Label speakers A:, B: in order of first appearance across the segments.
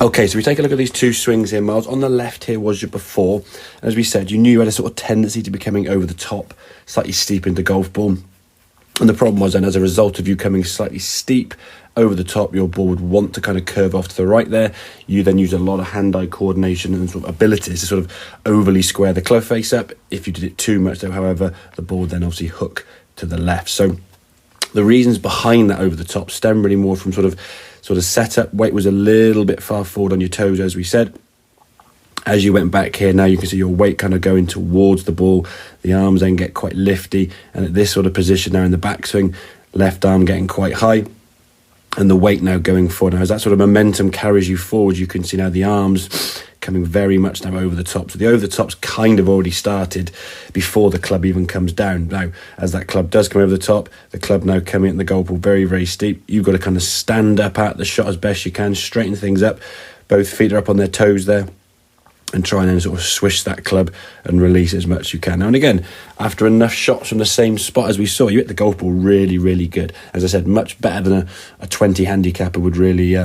A: Okay, so we take a look at these two swings here, Miles. On the left here was your before. As we said, you knew you had a sort of tendency to be coming over the top, slightly steep into golf ball. And the problem was then, as a result of you coming slightly steep over the top, your ball would want to kind of curve off to the right there. You then use a lot of hand-eye coordination and sort of abilities to sort of overly square the club face up. If you did it too much, though, however, the ball would then obviously hook to the left. So the reasons behind that over the top stem really more from sort of setup. Weight was a little bit far forward on your toes, as we said. As you went back here, now you can see your weight kind of going towards the ball. The arms then get quite lifty, and at this sort of position now in the backswing, left arm getting quite high, and the weight now going forward. Now as that sort of momentum carries you forward, you can see now the arms coming very much now over the top. So the over the top's kind of already started before the club even comes down. Now, as that club does come over the top, the club now coming at the golf ball very, very steep. You've got to kind of stand up at the shot as best you can, straighten things up. Both feet are up on their toes there, and try and then sort of swish that club and release as much as you can. Now and again, after enough shots from the same spot as we saw, you hit the golf ball really, really good. As I said, much better than a 20 handicapper would really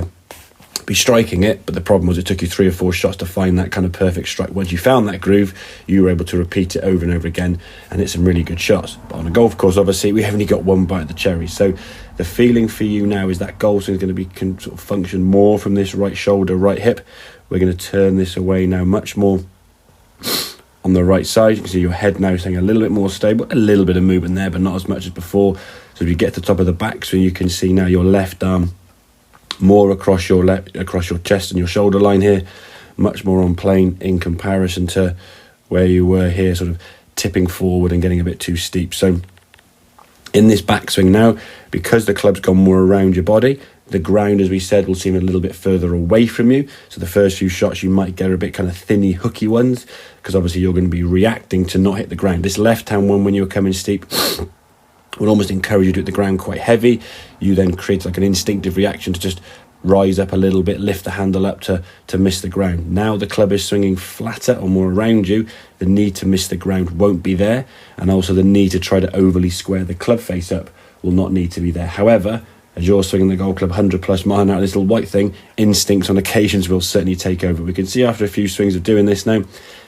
A: be striking it. But the problem was it took you 3 or 4 shots to find that kind of perfect strike. Once you found that groove, you were able to repeat it over and over again and hit some really good shots. But on a golf course, obviously, we only got one bite of the cherry. So the feeling for you now is that golf swing is going to can sort of function more from this right shoulder, right hip. We're going to turn this away now much more on the right side. You can see your head now staying a little bit more stable, a little bit of movement there, but not as much as before. So if you get to the top of the backswing, you can see now your left arm more across your chest and your shoulder line here, much more on plane in comparison to where you were here, sort of tipping forward and getting a bit too steep. So in this backswing now, because the club's gone more around your body, the ground, as we said, will seem a little bit further away from you. So the first few shots you might get a bit kind of thinny, hooky ones, because obviously you're going to be reacting to not hit the ground. This left-hand one, when you're coming steep, would almost encourage you to hit the ground quite heavy. You then create like an instinctive reaction to just rise up a little bit, lift the handle up to miss the ground. Now the club is swinging flatter or more around you. The need to miss the ground won't be there, and also the need to try to overly square the club face up will not need to be there. However, as you're swinging the golf club 100 plus mile an hour, this little white thing, instincts on occasions will certainly take over. We can see after a few swings of doing this now,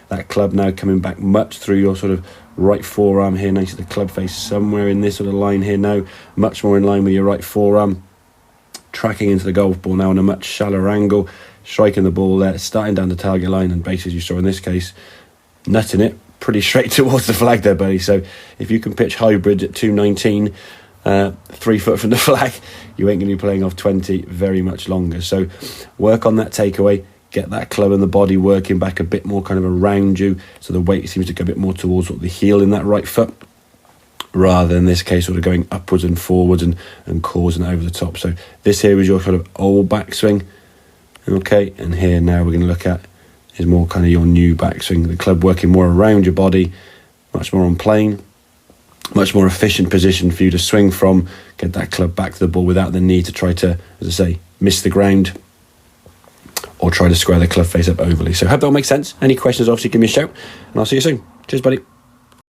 A: that club now coming back much through your sort of right forearm here. Now you see the club face somewhere in this sort of line here now, much more in line with your right forearm, tracking into the golf ball now on a much shallower angle, striking the ball there, starting down the target line, and basically, as you saw in this case, nutting it pretty straight towards the flag there, buddy. So if you can pitch hybrids at 219, 3 foot from the flag, you ain't going to be playing off 20 very much longer. So work on that takeaway, get that club and the body working back a bit more kind of around you, so the weight seems to go a bit more towards the heel in that right foot, rather than in this case sort of going upwards and forwards and causing over the top. So this here is your sort of old backswing, okay, and here now we're going to look at is more kind of your new backswing, the club working more around your body, much more on plane, much more efficient position for you to swing from, get that club back to the ball without the need to try to, as I say, miss the ground or try to square the club face up overly. So I hope that all makes sense. Any questions, obviously give me a shout, and I'll see you soon. Cheers, buddy.